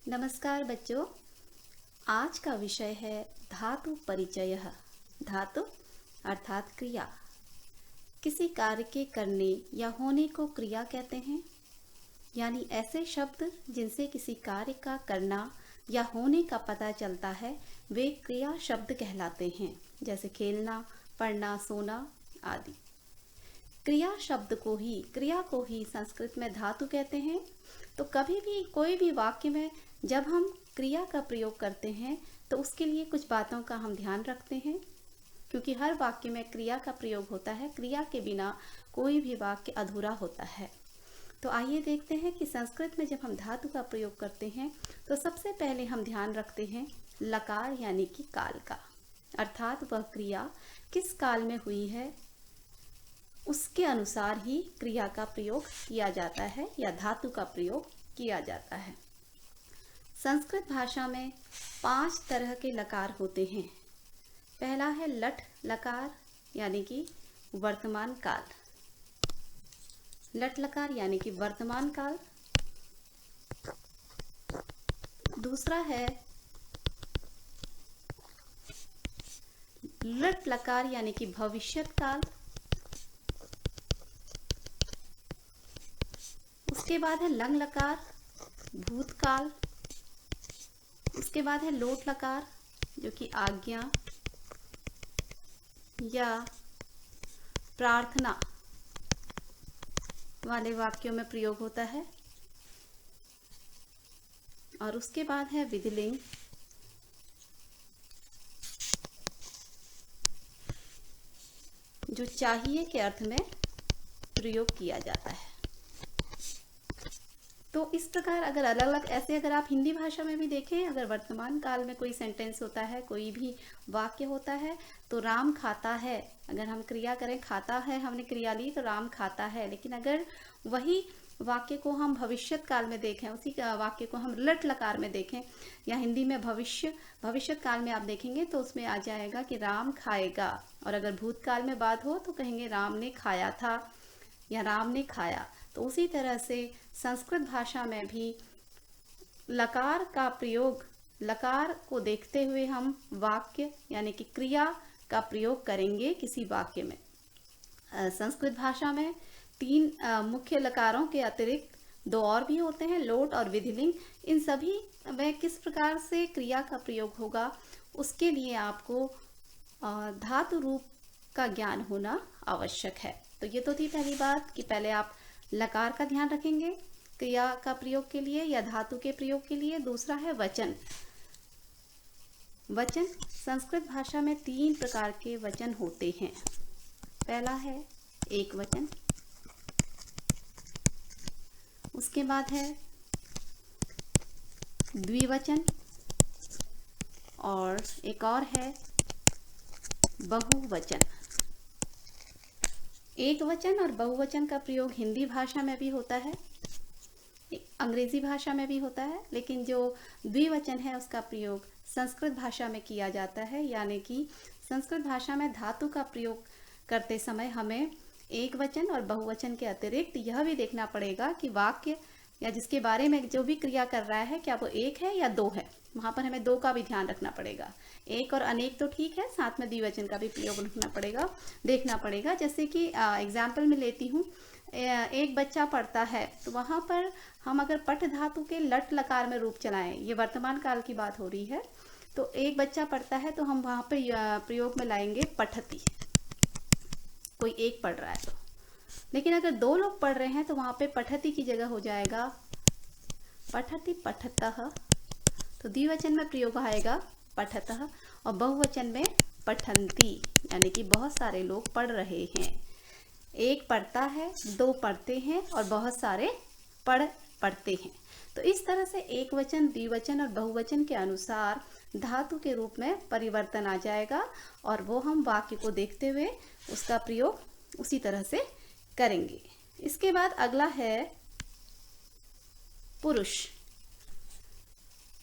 नमस्कार बच्चों। आज का विषय है धातु परिचय। धातु अर्थात क्रिया। किसी कार्य के करने या होने को क्रिया कहते हैं, यानी ऐसे शब्द जिनसे किसी कार्य का करना या होने का पता चलता है वे क्रिया शब्द कहलाते हैं, जैसे खेलना, पढ़ना, सोना आदि। क्रिया को ही संस्कृत में धातु कहते हैं। तो कभी भी कोई भी वाक्य में जब हम क्रिया का प्रयोग करते हैं तो उसके लिए कुछ बातों का हम ध्यान रखते हैं, क्योंकि हर वाक्य में क्रिया का प्रयोग होता है। क्रिया के बिना कोई भी वाक्य अधूरा होता है। तो आइए देखते हैं कि संस्कृत में जब हम धातु का प्रयोग करते हैं तो सबसे पहले हम ध्यान रखते हैं लकार यानी कि काल का, अर्थात वह क्रिया किस काल में हुई है उसके अनुसार ही क्रिया का प्रयोग किया जाता है या धातु का प्रयोग किया जाता है। संस्कृत भाषा में 5 तरह के लकार होते हैं। पहला है लट लकार यानी कि वर्तमान काल। लट लकार यानी कि वर्तमान काल। दूसरा है लट लकार यानी कि भविष्यत काल। उसके बाद है लंग लकार, भूतकाल। उसके बाद है लोट लकार जो कि आज्ञा या प्रार्थना वाले वाक्यों में प्रयोग होता है। और उसके बाद है विधिलिंग जो चाहिए के अर्थ में प्रयोग किया जाता है। तो इस प्रकार अगर अलग अलग ऐसे अगर आप हिंदी भाषा में भी देखें, अगर वर्तमान काल में कोई सेंटेंस होता है, कोई भी वाक्य होता है, तो राम खाता है। अगर हम क्रिया करें खाता है, हमने क्रिया ली तो राम खाता है। लेकिन अगर वही वाक्य को हम भविष्यत काल में देखें, उसी वाक्य को हम लट लकार में देखें या हिंदी में भविष्यत काल में आप देखेंगे तो उसमें आ जाएगा कि राम खाएगा। और अगर भूतकाल में बात हो तो कहेंगे राम ने खाया था या राम ने खाया। तो उसी तरह से संस्कृत भाषा में भी लकार का प्रयोग, लकार को देखते हुए हम वाक्य यानी कि क्रिया का प्रयोग करेंगे किसी वाक्य में। संस्कृत भाषा में 3 मुख्य लकारों के अतिरिक्त 2 और भी होते हैं, लोट और विधिलिंग। इन सभी में किस प्रकार से क्रिया का प्रयोग होगा उसके लिए आपको धातु रूप का ज्ञान होना आवश्यक है। तो ये तो थी पहली बात कि पहले आप लकार का ध्यान रखेंगे क्रिया का प्रयोग के लिए या धातु के प्रयोग के लिए। दूसरा है वचन। वचन संस्कृत भाषा में 3 प्रकार के वचन होते हैं। पहला है एक वचन, उसके बाद है द्विवचन और एक और है बहुवचन। एक वचन और बहुवचन का प्रयोग हिंदी भाषा में भी होता है, अंग्रेजी भाषा में भी होता है, लेकिन जो द्विवचन है उसका प्रयोग संस्कृत भाषा में किया जाता है। यानी कि संस्कृत भाषा में धातु का प्रयोग करते समय हमें एक वचन और बहुवचन के अतिरिक्त यह भी देखना पड़ेगा कि वाक्य या जिसके बारे में जो भी क्रिया कर रहा है क्या वो एक है या 2 है। वहाँ पर हमें 2 का भी ध्यान रखना पड़ेगा। एक और अनेक तो ठीक है, साथ में द्विवचन का भी प्रयोग रखना पड़ेगा, देखना पड़ेगा। जैसे कि एग्जाम्पल में लेती हूँ, एक बच्चा पढ़ता है, तो वहाँ पर हम अगर पठ धातु के लट लकार में रूप चलाएं, ये वर्तमान काल की बात हो रही है, तो एक बच्चा पढ़ता है तो हम वहाँ पर प्रयोग में लाएंगे पठती। कोई एक पढ़ रहा है तो, लेकिन अगर 2 लोग पढ़ रहे हैं तो वहाँ पे पठती की जगह हो जाएगा पठति पठतः। तो द्विवचन में प्रयोग आएगा पठतः और बहुवचन में पठन्ति, यानी कि बहुत सारे लोग पढ़ रहे हैं। एक पढ़ता है, 2 पढ़ते हैं और बहुत सारे पढ़ते हैं। तो इस तरह से एक वचन, द्विवचन और बहुवचन के अनुसार धातु के रूप में परिवर्तन आ जाएगा और वो हम वाक्य को देखते हुए उसका प्रयोग उसी तरह से करेंगे। इसके बाद अगला है पुरुष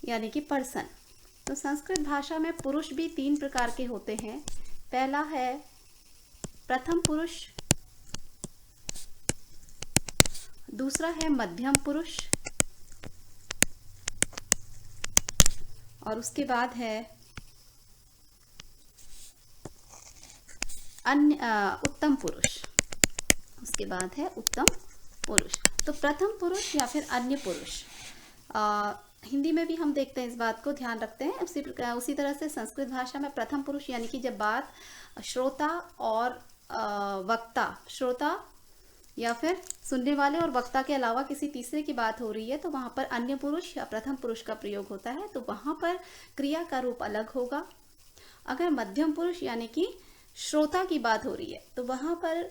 यानी कि पर्सन। तो संस्कृत भाषा में पुरुष भी 3 प्रकार के होते हैं। पहला है प्रथम पुरुष, दूसरा है मध्यम पुरुष और उसके बाद है उत्तम पुरुष। उसके बाद है उत्तम पुरुष। तो प्रथम पुरुष या फिर अन्य पुरुष, हिंदी में भी हम देखते हैं, इस बात को ध्यान रखते हैं। उसी तरह से संस्कृत भाषा में प्रथम पुरुष यानी कि जब बात श्रोता और वक्ता, श्रोता या फिर सुनने वाले और वक्ता के अलावा किसी तीसरे की बात हो रही है, तो वहाँ पर अन्य पुरुष या प्रथम पुरुष का प्रयोग होता है। तो वहाँ पर क्रिया का रूप अलग होगा। अगर मध्यम पुरुष यानी कि श्रोता की बात हो रही है, तो वहाँ पर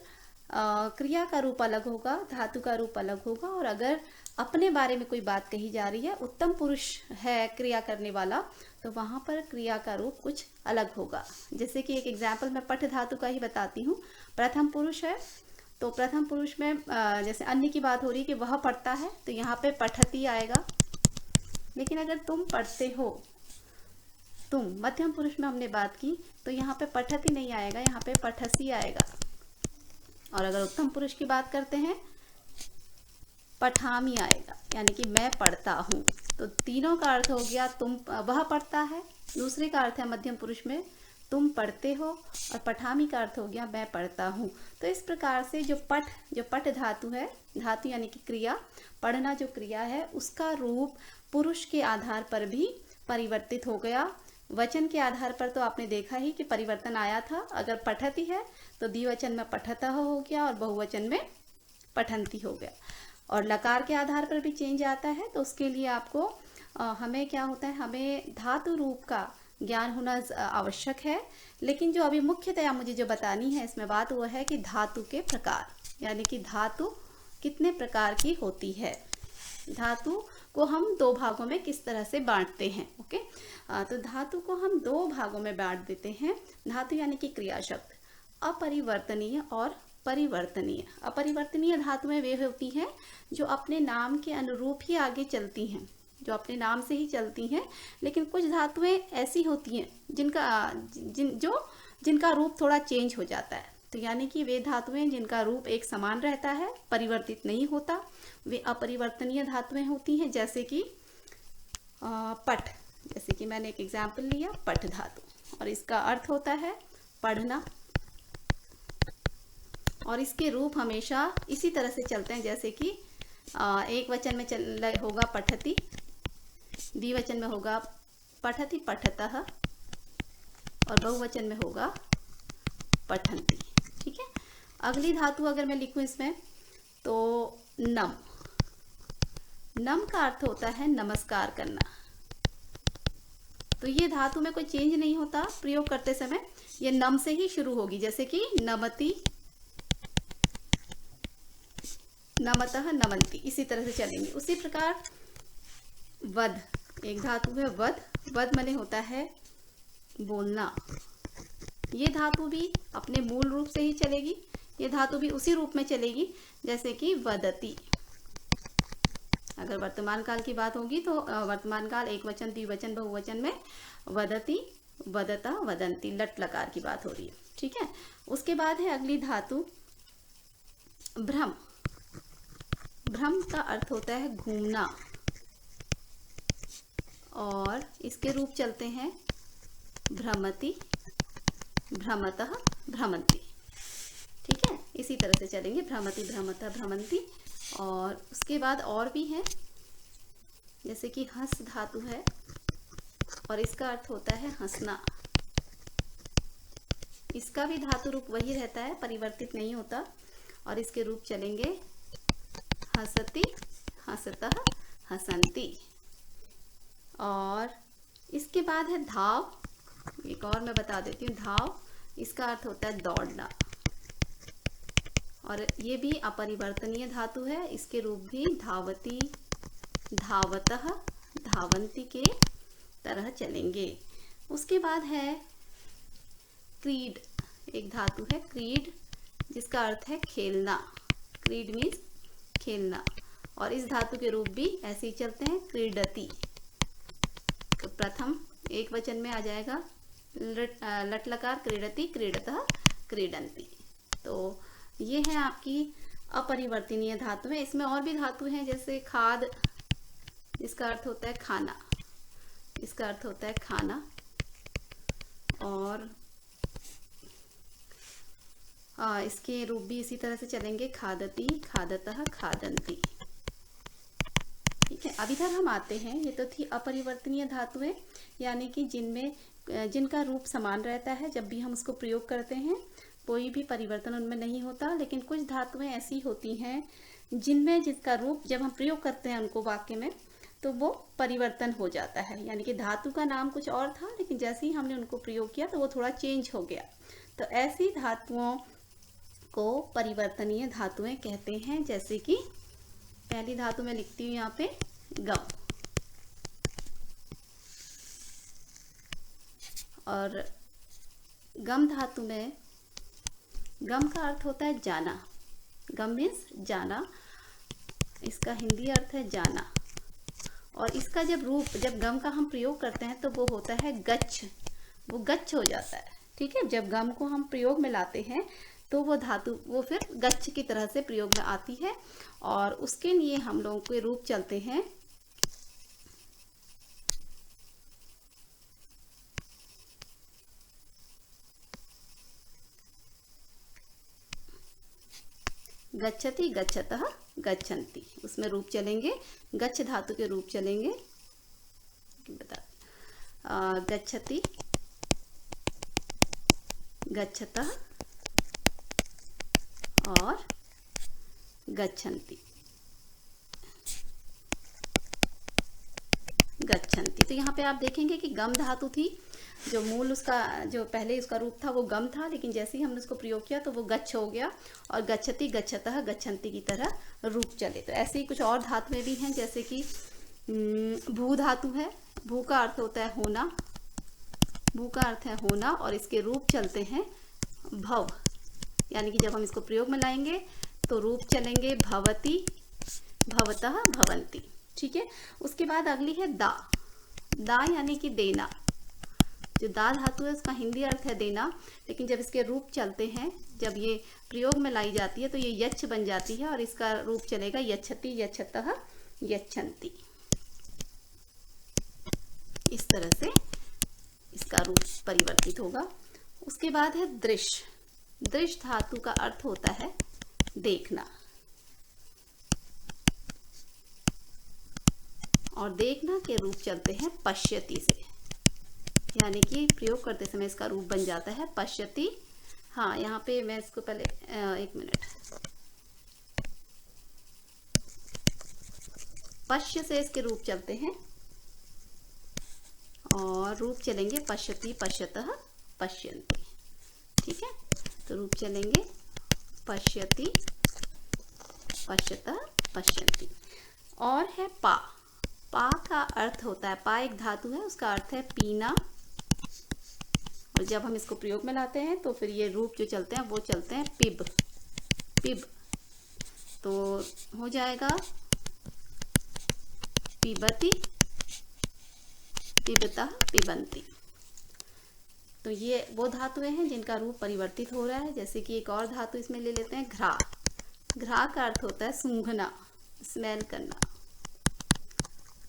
क्रिया का रूप अलग होगा, धातु का रूप अलग होगा। और अगर अपने बारे में कोई बात कही जा रही है, उत्तम पुरुष है क्रिया करने वाला, तो वहाँ पर क्रिया का रूप कुछ अलग होगा। जैसे कि एक एग्जाम्पल मैं पठ धातु का ही बताती हूँ। प्रथम पुरुष है, तो प्रथम पुरुष में जैसे अन्य की बात हो रही है कि वह पढ़ता है, तो यहाँ पे पठती आएगा। लेकिन अगर तुम पढ़ते हो, तुम मध्यम पुरुष में हमने बात की, तो यहाँ पे पठती नहीं आएगा, यहाँ पे पठसी आएगा। और अगर उत्तम पुरुष की बात करते हैं, पठामी आएगा, यानी कि मैं पढ़ता हूँ। तो तीनों का अर्थ हो गया तुम, वह पढ़ता है। दूसरे का अर्थ है मध्यम पुरुष में तुम पढ़ते हो, और पठामी का अर्थ हो गया मैं पढ़ता हूँ। तो इस प्रकार से जो पठ धातु है, धातु यानी कि क्रिया, पढ़ना जो क्रिया है, उसका रूप पुरुष के आधार पर भी परिवर्तित हो गया। वचन के आधार पर तो आपने देखा ही कि परिवर्तन आया था। अगर पठती है तो द्विवचन में पठतः हो गया और बहुवचन में पठन्ति हो गया। और लकार के आधार पर भी चेंज आता है, तो उसके लिए आपको हमें क्या होता है, हमें धातु रूप का ज्ञान होना आवश्यक है। लेकिन जो अभी मुख्यतया मुझे जो बतानी है इसमें बात, वो है कि धातु के प्रकार, यानी कि धातु कितने प्रकार की होती है, धातु को हम दो भागों में किस तरह से बांटते हैं। ओके, तो धातु को हम दो भागों में बांट देते हैं। धातु यानी कि क्रिया शब्द, अपरिवर्तनीय और परिवर्तनीय। अपरिवर्तनीय धातुएं वे होती हैं जो अपने नाम के अनुरूप ही आगे चलती हैं, जो अपने नाम से ही चलती हैं। लेकिन कुछ धातुएं ऐसी होती हैं जिनका रूप थोड़ा चेंज हो जाता है। तो यानी कि वे धातुएं जिनका रूप एक समान रहता है, परिवर्तित नहीं होता, वे अपरिवर्तनीय धातुएं होती हैं। जैसे कि पठ, जैसे कि मैंने एक एग्जाम्पल लिया, पठ धातु, और इसका अर्थ होता है पढ़ना। और इसके रूप हमेशा इसी तरह से चलते हैं, जैसे कि एक वचन में होगा पठति, द्विवचन में होगा पठति पठतः, और बहुवचन में होगा पठन्ति। ठीक है। अगली धातु अगर मैं लिखूं इसमें, तो नम। नम का अर्थ होता है नमस्कार करना। तो ये धातु में कोई चेंज नहीं होता प्रयोग करते समय, ये नम से ही शुरू होगी। जैसे कि नमति, नमतः, नमन्ति, इसी तरह से चलेंगे। उसी प्रकार वद, एक धातु है वद। वद माने होता है बोलना। ये धातु भी अपने मूल रूप से ही चलेगी, ये धातु भी उसी रूप में चलेगी जैसे कि वदति। अगर वर्तमान काल की बात होगी तो वर्तमान काल एक वचन, द्विवचन, बहुवचन में वदति, वदता, वदन्ति, लट लकार की बात हो रही है। ठीक है। उसके बाद है अगली धातु भ्रम। भ्रम का अर्थ होता है घूमना, और इसके रूप चलते हैं भ्रमति, भ्रमतः, भ्रमन्ति। ठीक है, इसी तरह से चलेंगे, भ्रमति, भ्रमतः, भ्रमन्ति। और उसके बाद और भी हैं, जैसे कि हंस धातु है, और इसका अर्थ होता है हंसना। इसका भी धातु रूप वही रहता है, परिवर्तित नहीं होता। और इसके रूप चलेंगे हंसति, हंसतः, हसन्ति। और इसके बाद है धाव। एक और मैं बता देती हूँ, धाव, इसका अर्थ होता है दौड़ना, और ये भी अपरिवर्तनीय धातु है। इसके रूप भी धावती, धावतः, धावन्ति के तरह चलेंगे। उसके बाद है क्रीड। एक धातु है क्रीड, जिसका अर्थ है खेलना। क्रीड मीन्स खेलना, और इस धातु के रूप भी ऐसे ही चलते हैं, क्रीडति। तो प्रथम एक वचन में आ जाएगा लट लकार, क्रीडति, क्रीडतः, क्रीडन्ति। तो ये है आपकी अपरिवर्तनीय धातुएं। इसमें और भी धातु हैं, जैसे खाद, जिसका अर्थ होता है खाना। इसका अर्थ होता है खाना। और इसके रूप भी इसी तरह से चलेंगे, खादती, खादतः, खादंती। ठीक है, अब इधर हम आते हैं, ये तो थी अपरिवर्तनीय धातुएं, यानी कि जिनका रूप समान रहता है जब भी हम उसको प्रयोग करते हैं, कोई भी परिवर्तन उनमें नहीं होता। लेकिन कुछ धातुएं ऐसी होती हैं जिनमें जिसका रूप जब हम प्रयोग करते हैं उनको वाक्य में, तो वो परिवर्तन हो जाता है, यानी कि धातु का नाम कुछ और था लेकिन जैसे ही हमने उनको प्रयोग किया तो वो थोड़ा चेंज हो गया। तो ऐसी धातुओं को परिवर्तनीय धातुएं कहते हैं। जैसे कि पहली धातु में लिखती हूँ यहाँ पे गम, और गम धातु में गम का अर्थ होता है जाना। गम मीन्स जाना, इसका हिंदी अर्थ है जाना। और इसका जब गम का हम प्रयोग करते हैं तो वो होता है गच्छ, वो गच्छ हो जाता है। ठीक है, जब गम को हम प्रयोग में लाते हैं तो वो धातु वो फिर गच्छ की तरह से प्रयोग में आती है, और उसके लिए हम लोगों के रूप चलते हैं गच्छति, गच्छतः, गच्छन्ति। उसमें रूप चलेंगे, गच्छ धातु के रूप चलेंगे, गच्छति, गच्छतः और गच्छन्ति, गच्छन्ति। तो यहाँ पे आप देखेंगे कि गम धातु थी, जो मूल उसका जो पहले उसका रूप था वो गम था, लेकिन जैसे ही हमने उसको प्रयोग किया तो वो गच्छ हो गया, और गच्छति, गच्छतः, गच्छन्ति की तरह रूप चले। तो ऐसे ही कुछ और धातुएं भी हैं, जैसे कि भू धातु है। भू का अर्थ होता है होना, भू का अर्थ है होना, और इसके रूप चलते हैं भव, यानी कि जब हम इसको प्रयोग में लाएंगे तो रूप चलेंगे भवति, भवतः, भवन्ति। ठीक है, उसके बाद अगली है दा। दा यानी कि देना। जो दा धातु है उसका हिंदी अर्थ है देना, लेकिन जब इसके रूप चलते हैं, जब ये प्रयोग में लाई जाती है तो ये यच्छ बन जाती है, और इसका रूप चलेगा यच्छति, यच्छतः, यच्छन्ति। इस तरह से इसका रूप परिवर्तित होगा। उसके बाद है दृश। दृश धातु का अर्थ होता है देखना, और देखना के रूप चलते हैं पश्यति से, यानी कि प्रयोग करते समय इसका रूप बन जाता है पश्यति। हाँ, यहाँ पे मैं इसको पहले एक मिनट, पश्य से इसके रूप चलते हैं, और रूप चलेंगे पश्यति, पश्यतः, पश्यन्ति। ठीक है, तो रूप चलेंगे पश्यति, पश्यतः, पश्यन्ति। और है पा। पा का अर्थ होता है, पा एक धातु है, उसका अर्थ है पीना, और जब हम इसको प्रयोग में लाते हैं तो फिर ये रूप जो चलते हैं वो चलते हैं पिब, पिब। तो हो जाएगा पिबती, पिबतः, पिबन्ति। तो ये वो धातुएं हैं जिनका रूप परिवर्तित हो रहा है। जैसे कि एक और धातु इसमें ले लेते हैं घ्रा। घ्रा का अर्थ होता है सूंघना, स्मेल करना,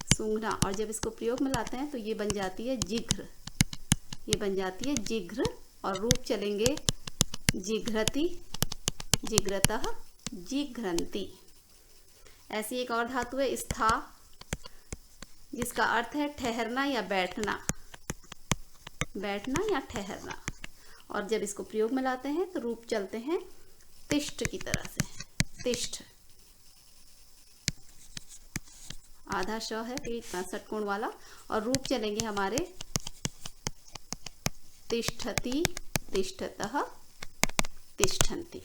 सूंघना, और जब इसको प्रयोग में लाते हैं तो ये बन जाती है जिघ्र, ये बन जाती है जिघ्र, और रूप चलेंगे जिघ्रति, जिघ्रतः, जिघ्रन्ति। ऐसी एक और धातु है स्था, जिसका अर्थ है ठहरना या बैठना, बैठना या ठहरना, और जब इसको प्रयोग में लाते हैं तो रूप चलते हैं तिष्ठ की तरह से, तिष्ठ। आधा श है पेट का षटकोण वाला, और रूप चलेंगे हमारे तिष्ठति, तिष्ठतः, तिष्ठन्ति।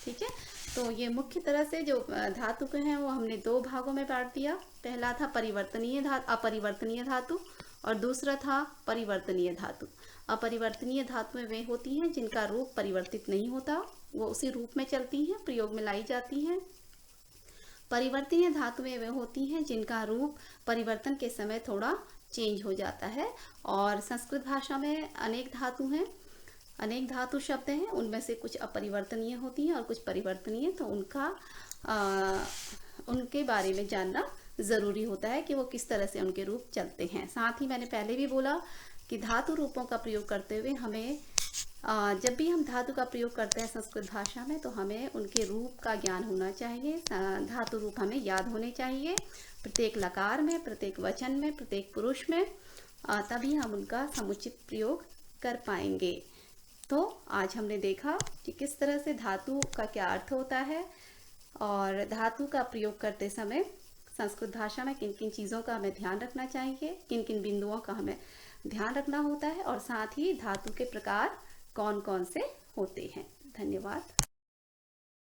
ठीक है, तो ये मुख्य तरह से जो धातु के हैं वो हमने दो भागों में बांट दिया। पहला था परिवर्तनीय धातु, अपरिवर्तनीय धातु, और दूसरा था परिवर्तनीय धातु। अपरिवर्तनीय धातुएं वे होती हैं जिनका रूप परिवर्तित नहीं होता, वो उसी रूप में चलती हैं, प्रयोग में लाई जाती हैं। परिवर्तनीय धातुएं वे होती हैं जिनका रूप परिवर्तन के समय थोड़ा चेंज हो जाता है। और संस्कृत भाषा में अनेक धातु हैं, अनेक धातु शब्द हैं, उनमें से कुछ अपरिवर्तनीय होती हैं और कुछ परिवर्तनीय, तो उनके बारे में जानना ज़रूरी होता है कि वो किस तरह से उनके रूप चलते हैं। साथ ही मैंने पहले भी बोला कि धातु रूपों का प्रयोग करते हुए हमें जब भी हम धातु का प्रयोग करते हैं संस्कृत भाषा में तो हमें उनके रूप का ज्ञान होना चाहिए। धातु रूप हमें याद होने चाहिए प्रत्येक लकार में, प्रत्येक वचन में, प्रत्येक पुरुष में, तभी हम उनका समुचित प्रयोग कर पाएंगे। तो आज हमने देखा कि किस तरह से धातु का क्या अर्थ होता है और धातु का प्रयोग करते समय संस्कृत भाषा में किन किन चीज़ों का हमें ध्यान रखना चाहिए, किन किन बिंदुओं का हमें ध्यान रखना होता है और साथ ही धातु के प्रकार कौन कौन से होते हैं। धन्यवाद।